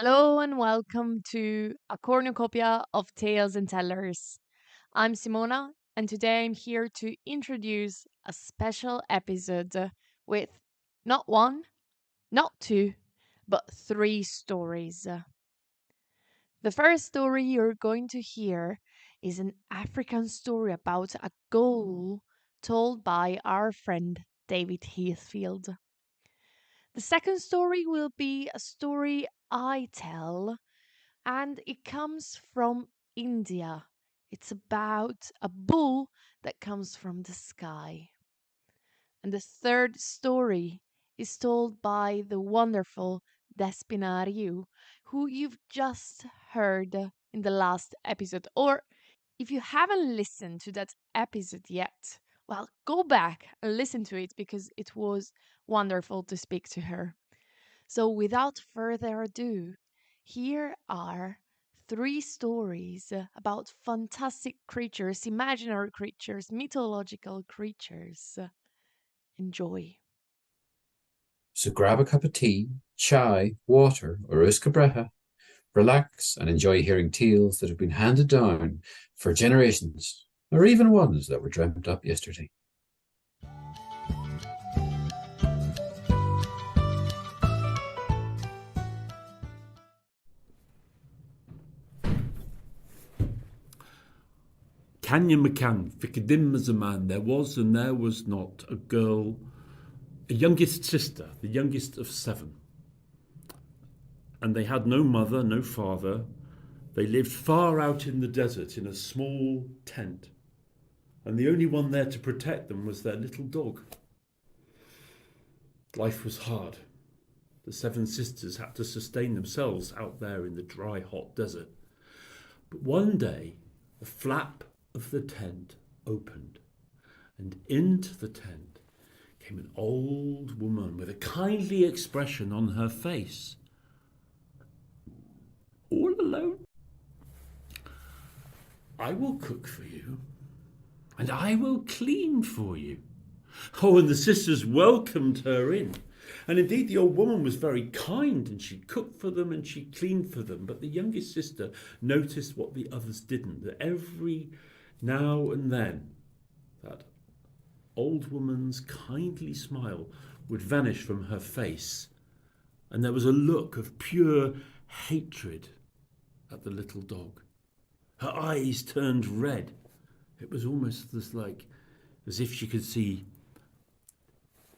Hello and welcome to a cornucopia of tales and tellers. I'm Simona, and today I'm here to introduce a special episode with not one, not two, but three stories. The first story you're going to hear is an African story about a ghoul told by our friend David Heathfield. The second story will be a story I tell and it comes from India. It's about a bull that comes from the sky. And the third story is told by the wonderful Despina Ryu, who you've just heard in the last episode. Or if you haven't listened to that episode yet, well, go back and listen to it because it was wonderful to speak to her. So, without further ado, here are three stories about fantastic creatures, imaginary creatures, mythological creatures. Enjoy. So grab a cup of tea, chai, water, or uskabreha, relax and enjoy hearing tales that have been handed down for generations, or even ones that were dreamt up yesterday. Canyon McCann, Ficadim as a man, there was and there was not a girl, a youngest sister, the youngest of seven. And they had no mother, no father. They lived far out in the desert in a small tent. And the only one there to protect them was their little dog. Life was hard. The seven sisters had to sustain themselves out there in the dry, hot desert. But one day, the flap of the tent opened, and into the tent came an old woman with a kindly expression on her face. All alone? I will cook for you, and I will clean for you. Oh, and the sisters welcomed her in. And indeed, the old woman was very kind, and she cooked for them and she cleaned for them. But the youngest sister noticed what the others didn't, that every now and then, that old woman's kindly smile would vanish from her face, and there was a look of pure hatred at the little dog. Her eyes turned red. It was almost as if she could see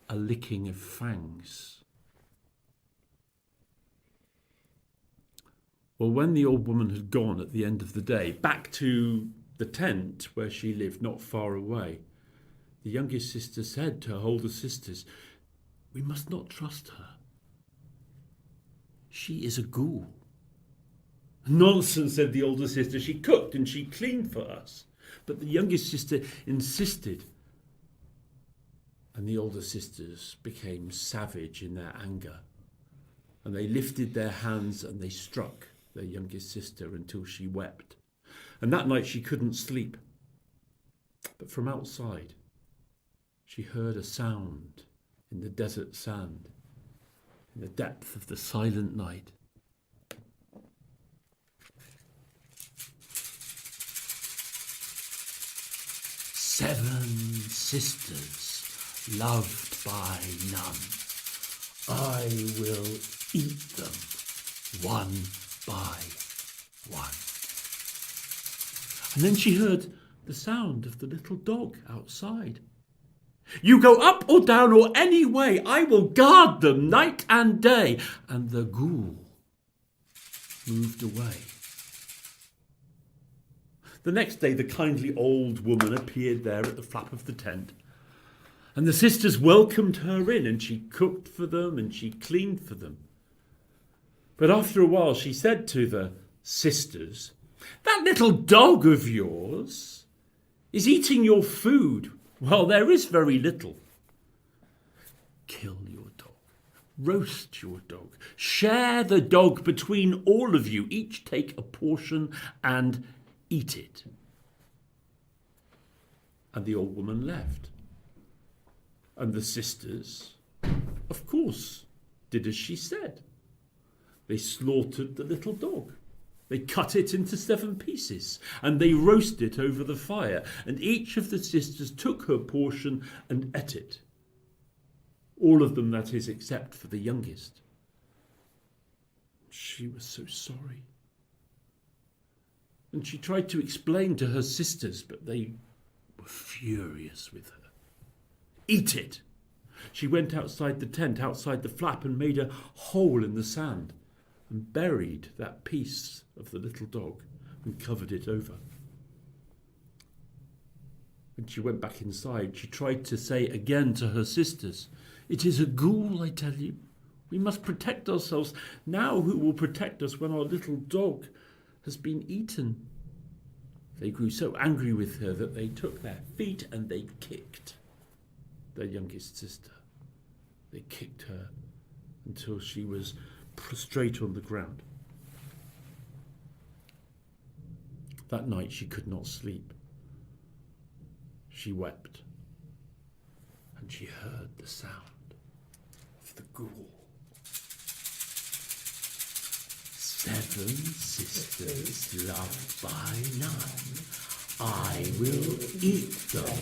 a licking of fangs. Well, when the old woman had gone at the end of the day, back to the tent where she lived not far away, the youngest sister said to her older sisters, "We must not trust her. She is a ghoul." "Nonsense," said the older sister. "She cooked and she cleaned for us." But the youngest sister insisted, and the older sisters became savage in their anger, and they lifted their hands and they struck their youngest sister until she wept. And that night she couldn't sleep. But from outside, she heard a sound in the desert sand, in the depth of the silent night. Seven sisters, loved by none. I will eat them one by one. And then she heard the sound of the little dog outside. "You go up or down or any way, I will guard them night and day." And the ghoul moved away. The next day, the kindly old woman appeared there at the flap of the tent, and the sisters welcomed her in, and she cooked for them and she cleaned for them. But after a while, she said to the sisters, "That little dog of yours is eating your food while there is very little. Kill your dog, roast your dog, share the dog between all of you, each take a portion and eat it." And the old woman left. And the sisters, of course, did as she said. They slaughtered the little dog. They cut it into 7 pieces, and they roasted it over the fire, and each of the sisters took her portion and ate it. All of them, that is, except for the youngest. She was so sorry. And she tried to explain to her sisters, but they were furious with her. Eat it! She went outside the tent, outside the flap, and made a hole in the sand, and buried that piece of the little dog and covered it over. When she went back inside, she tried to say again to her sisters, "It is a ghoul, I tell you. We must protect ourselves. Now who will protect us when our little dog has been eaten?" They grew so angry with her that they took their feet and they kicked their youngest sister. They kicked her until she was prostrate on the ground. That night she could not sleep. She wept, and she heard the sound of the ghoul. 7 sisters loved by none. I will eat them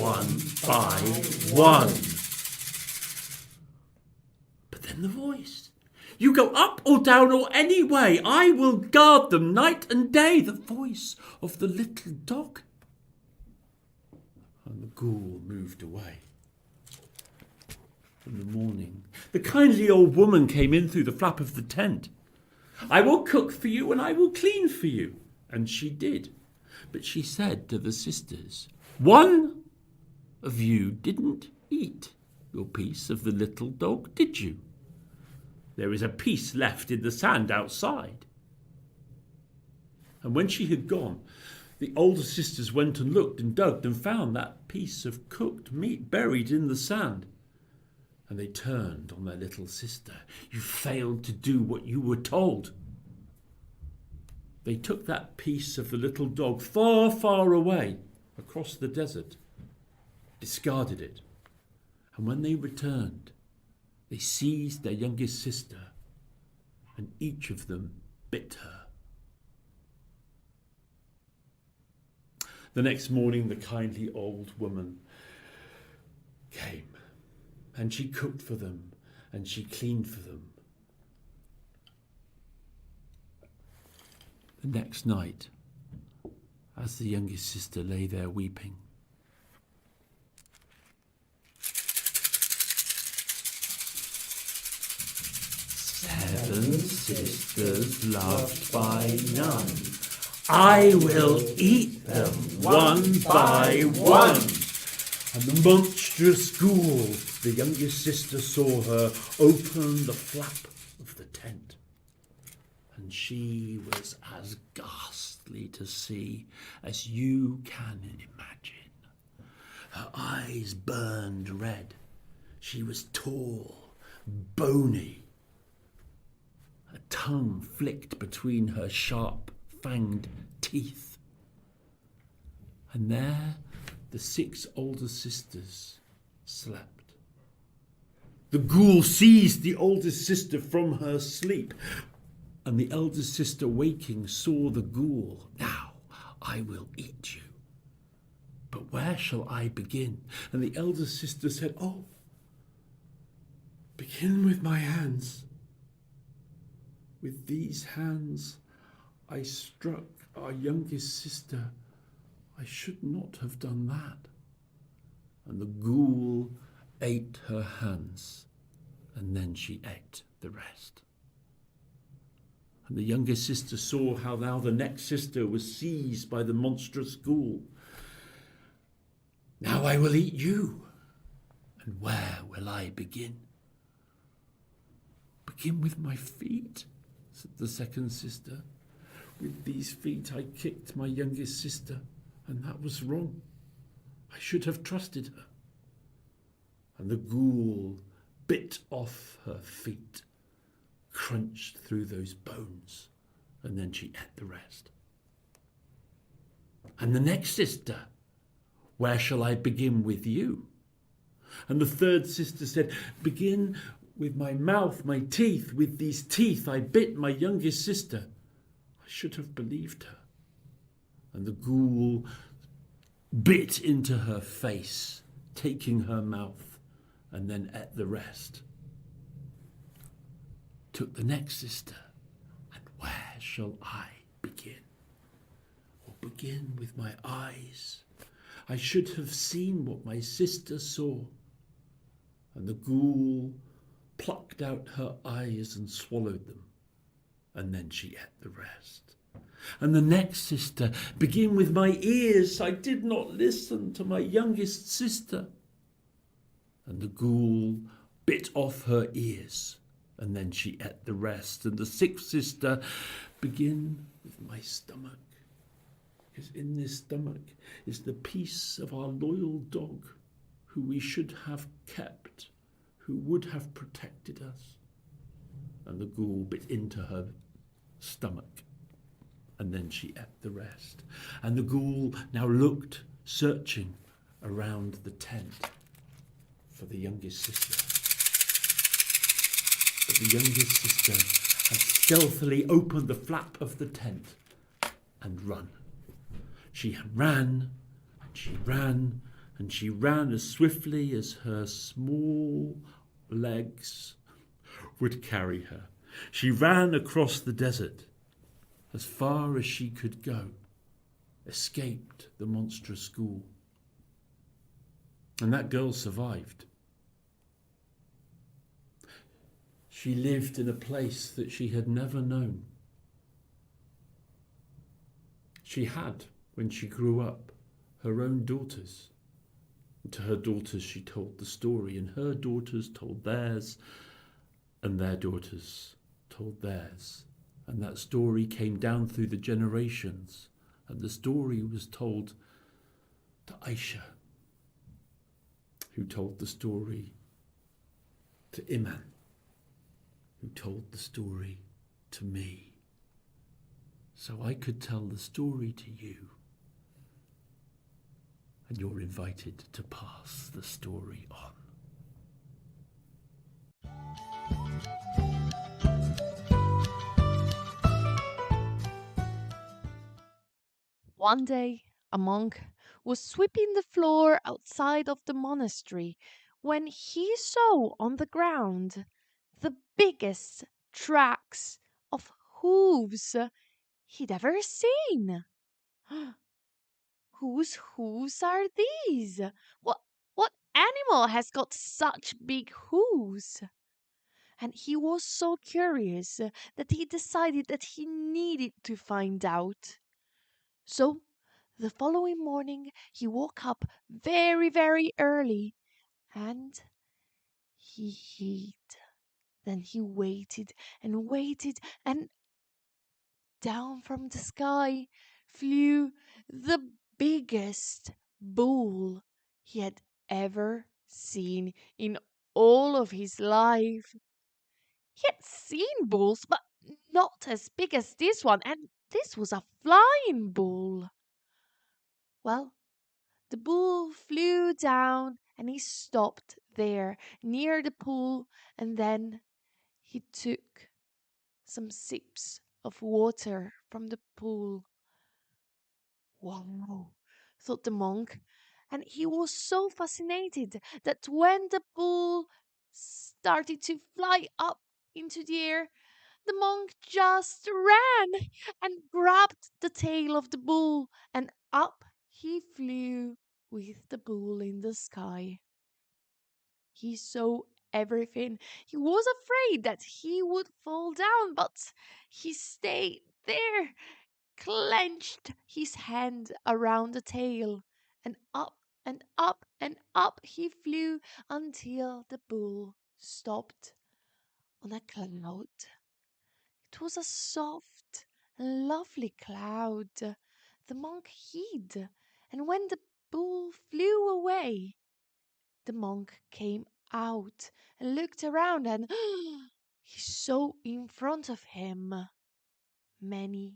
one by one. But then the voice. You go up or down or any way. I will guard them night and day. The voice of the little dog. And the ghoul moved away. In the morning, the kindly old woman came in through the flap of the tent. I will cook for you and I will clean for you. And she did. But she said to the sisters, one of you didn't eat your piece of the little dog, did you? There is a piece left in the sand outside. And when she had gone, the older sisters went and looked and dug and found that piece of cooked meat buried in the sand. And they turned on their little sister. You failed to do what you were told. They took that piece of the little dog far, far away across the desert, discarded it. And when they returned, they seized their youngest sister, and each of them bit her. The next morning, the kindly old woman came, and she cooked for them, and she cleaned for them. The next night, as the youngest sister lay there weeping, "7 sisters loved by none. I will eat them one by one." And the monstrous ghoul, the youngest sister saw her open the flap of the tent. And she was as ghastly to see as you can imagine. Her eyes burned red. She was tall, bony. Her tongue flicked between her sharp, fanged teeth. And there the 6 older sisters slept. The ghoul seized the oldest sister from her sleep. And the eldest sister, waking, saw the ghoul. "Now I will eat you. But where shall I begin?" And the eldest sister said, "Oh, begin with my hands. With these hands I struck our youngest sister. I should not have done that." And the ghoul ate her hands, and then she ate the rest. And the youngest sister saw how now the next sister was seized by the monstrous ghoul. "Now I will eat you. And where will I begin?" "Begin with my feet," said the second sister. "With these feet I kicked my youngest sister, and that was wrong. I should have trusted her." And the ghoul bit off her feet, crunched through those bones, and then she ate the rest. "And the next sister, where shall I begin with you?" And the third sister said, "Begin With my mouth, my teeth, with these teeth I bit my youngest sister. I should have believed her. And the ghoul bit into her face, taking her mouth, and then ate the rest. Took the next sister, and where shall I begin? Or begin with my eyes? I should have seen what my sister saw. And the ghoul plucked out her eyes and swallowed them, and then she ate the rest. And the next sister, begin with my ears. I did not listen to my youngest sister. And the ghoul bit off her ears, and then she ate the rest. And the sixth sister, begin with my stomach, because in this stomach is the piece of our loyal dog, who we should have kept, who would have protected us. And the ghoul bit into her stomach, and then she ate the rest. And the ghoul now looked, searching around the tent for the youngest sister. But the youngest sister had stealthily opened the flap of the tent and run. She ran, and she ran, and she ran as swiftly as her small legs would carry her. She ran across the desert as far as she could go, escaped the monstrous ghoul. And that girl survived. She lived in a place that she had never known. She had, when she grew up, her own daughters. And to her daughters she told the story, and her daughters told theirs, and their daughters told theirs. And that story came down through the generations, and the story was told to Aisha, who told the story to Iman, who told the story to me, so I could tell the story to you. And you're invited to pass the story on. One day, a monk was sweeping the floor outside of the monastery when he saw on the ground the biggest tracks of hooves he'd ever seen. Whose hooves are these? What animal has got such big hooves? And he was so curious that he decided that he needed to find out. So the following morning he woke up very, very early, and he hid. Then he waited and waited, and down from the sky flew the biggest bull he had ever seen in all of his life. He had seen bulls, but not as big as this one, and this was a flying bull. Well, the bull flew down and he stopped there near the pool, and then he took some sips of water from the pool. Wow, thought the monk, and he was so fascinated that when the bull started to fly up into the air, the monk just ran and grabbed the tail of the bull, and up he flew with the bull in the sky. He saw everything. He was afraid that he would fall down, but he stayed there, clenched his hand around the tail, and up and up and up he flew until the bull stopped on a cloud. It was a soft and lovely cloud. The monk hid, and when the bull flew away, the monk came out and looked around, and he saw in front of him many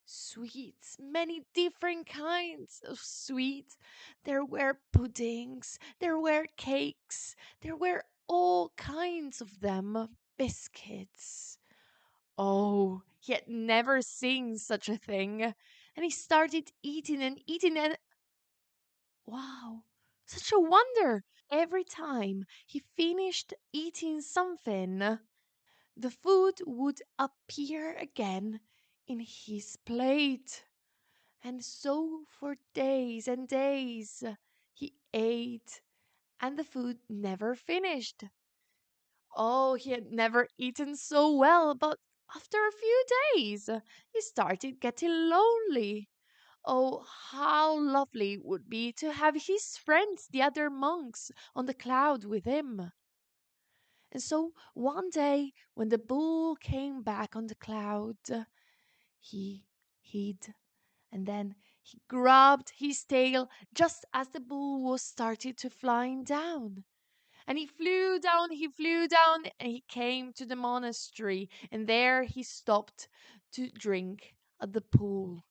sweets, many different kinds of sweets. There were puddings, there were cakes, there were all kinds of them biscuits. Oh, he had never seen such a thing. And he started eating and eating, and wow, such a wonder! Every time he finished eating something, the food would appear again in his plate. And so for days and days he ate, and the food never finished. Oh, he had never eaten so well, but after a few days he started getting lonely. Oh, how lovely it would be to have his friends, the other monks, on the cloud with him. And so one day, when the bull came back on the cloud, he hid, and then he grabbed his tail just as the bull was started to flying down. And he flew down, and he came to the monastery, and there he stopped to drink at the pool.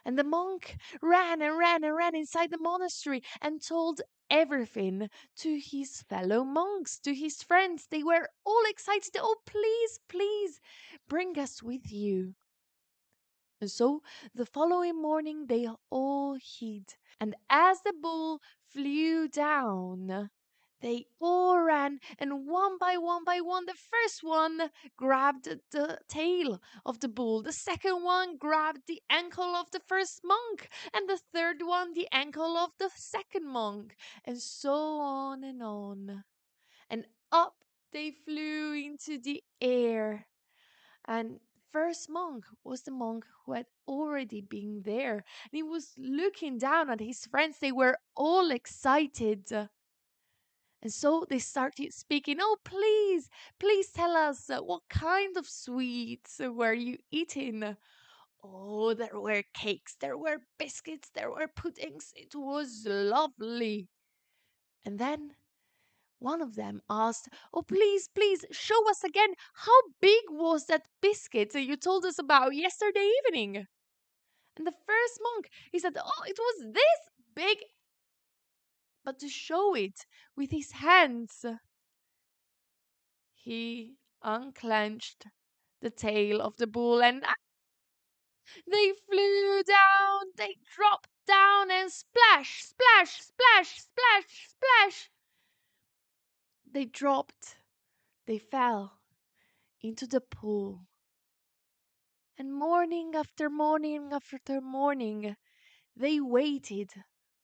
And the monk ran and ran and ran inside the monastery and told everything to his fellow monks, to his friends. They were all excited. Oh, please, please, bring us with you. And so the following morning they all hid. And as the bull flew down, they all ran, and one by one, the first one grabbed the tail of the bull, the second one grabbed the ankle of the first monk, and the third one the ankle of the second monk, and so on and on. And up they flew into the air. And first monk was the monk who had already been there, and he was looking down at his friends. They were all excited. And so they started speaking. Oh, please, please tell us what kind of sweets were you eating? Oh, there were cakes, there were biscuits, there were puddings. It was lovely. And then one of them asked, oh, please, please, show us again, how big was that biscuit you told us about yesterday evening? And the first monk, he said, oh, it was this big. But to show it with his hands, he unclenched the tail of the bull, and they flew down, they dropped down, and splash, splash, splash, splash, splash. They dropped, they fell into the pool. And morning after morning after morning, they waited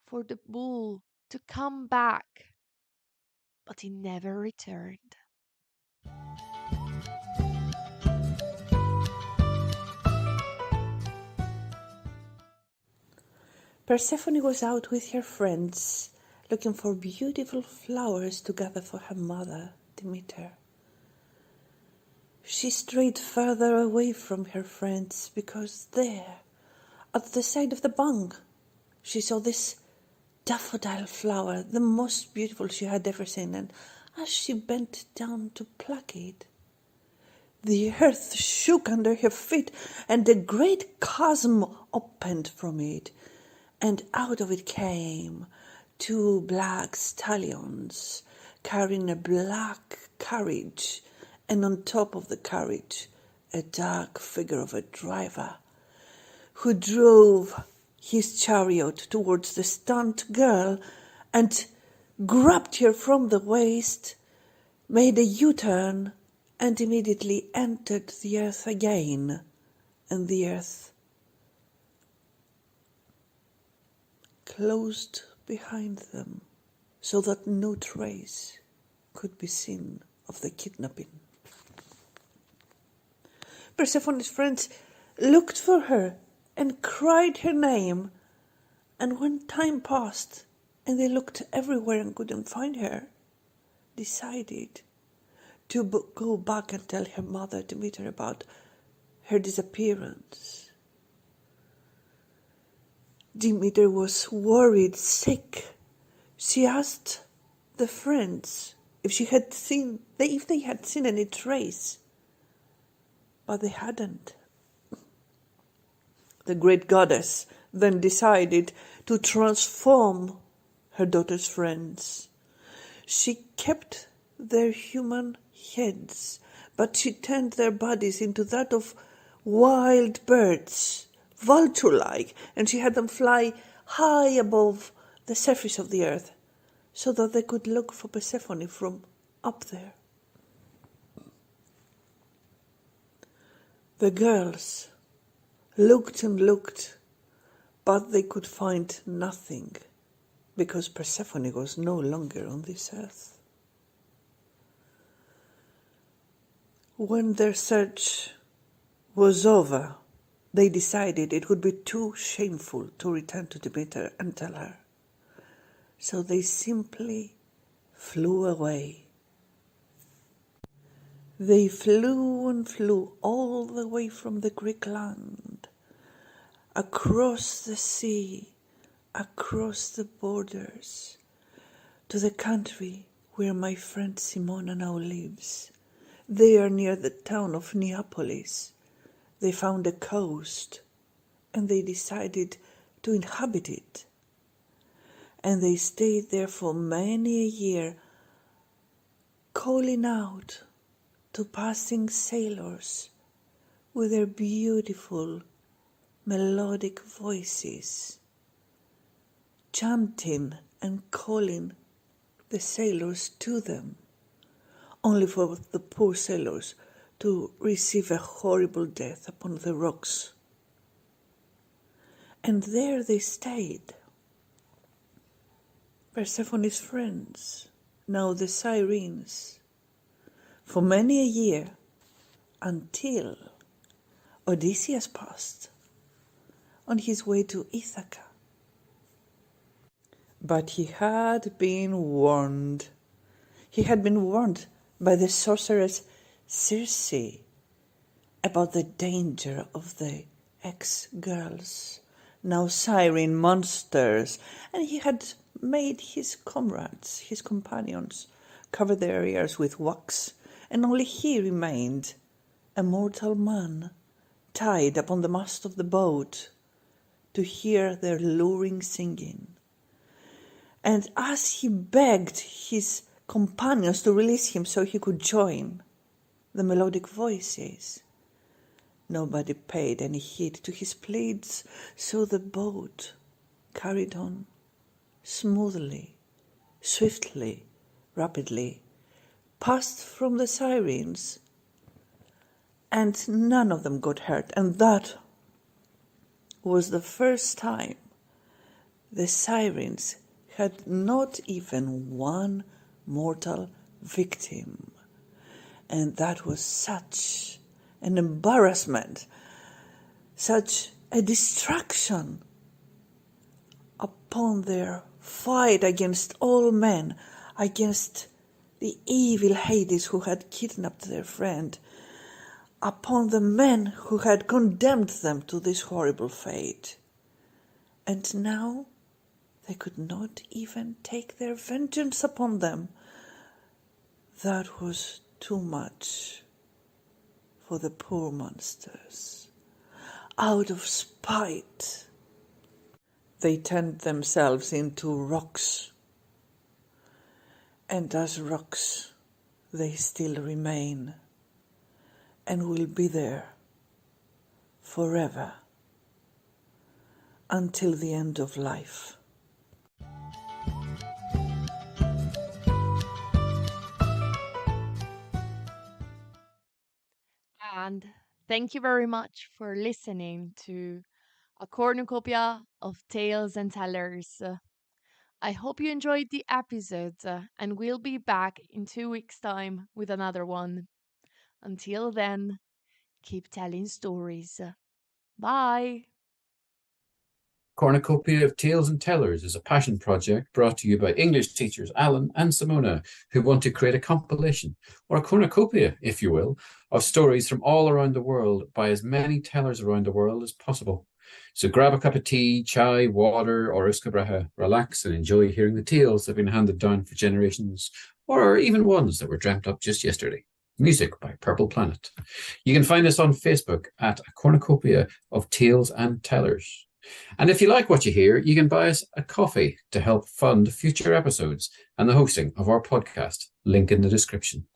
for the bull to come back, but he never returned. Persephone was out with her friends, looking for beautiful flowers to gather for her mother, Demeter. She strayed further away from her friends because there, at the side of the bank, she saw this daffodil flower, the most beautiful she had ever seen, and as she bent down to pluck it, the earth shook under her feet, and a great chasm opened from it, and out of it came 2 black stallions carrying a black carriage, and on top of the carriage a dark figure of a driver who drove his chariot towards the stunned girl and grabbed her from the waist, made a U-turn, and immediately entered the earth again, and the earth closed behind them so that no trace could be seen of the kidnapping. Persephone's friends looked for her and cried her name, and when time passed and they looked everywhere and couldn't find her, decided to go back and tell her mother Demeter about her disappearance. Demeter was worried, sick. She asked the friends if they had seen any trace, but they hadn't. The great goddess then decided to transform her daughter's friends. She kept their human heads, but she turned their bodies into that of wild birds, vulture-like, and she had them fly high above the surface of the earth, so that they could look for Persephone from up there. The girls looked and looked, but they could find nothing, because Persephone was no longer on this earth. When their search was over, they decided it would be too shameful to return to Demeter and tell her. So they simply flew away. They flew and flew all the way from the Greek land, across the sea, across the borders, to the country where my friend Simona now lives. There, near the town of Neapolis, they found a coast, and they decided to inhabit it. And they stayed there for many a year, calling out to passing sailors with their beautiful melodic voices, chanting and calling the sailors to them, only for the poor sailors to receive a horrible death upon the rocks. And there they stayed, Persephone's friends, now the Sirens, for many a year, until Odysseus passed on his way to Ithaca. But he had been warned. He had been warned by the sorceress Circe about the danger of the ex-girls, now siren monsters, and he had made his comrades, his companions, cover their ears with wax, and only he remained, a mortal man, tied upon the mast of the boat, to hear their luring singing. And as he begged his companions to release him so he could join the melodic voices, nobody paid any heed to his pleads, so the boat carried on smoothly, swiftly, rapidly, passed from the Sirens, and none of them got hurt. And that was the first time the Sirens had not even one mortal victim. And that was such an embarrassment, such a distraction upon their fight against all men, against the evil Hades who had kidnapped their friend, upon the men who had condemned them to this horrible fate. And now they could not even take their vengeance upon them. That was too much for the poor monsters. Out of spite, they turned themselves into rocks. And as rocks, they still remain and will be there forever until the end of life. And thank you very much for listening to a cornucopia of tales and tellers. I hope you enjoyed the episode, and we'll be back in 2 weeks' time with another one. Until then, keep telling stories. Bye. Cornucopia of Tales and Tellers is a passion project brought to you by English teachers Alan and Simona, who want to create a compilation, or a cornucopia, if you will, of stories from all around the world by as many tellers around the world as possible. So grab a cup of tea, chai, water, or uskabraha, relax and enjoy hearing the tales that have been handed down for generations, or even ones that were dreamt up just yesterday. Music by Purple Planet. You can find us on Facebook at a cornucopia of Tales and Tellers. And if you like what you hear, you can buy us a coffee to help fund future episodes and the hosting of our podcast. Link in the description.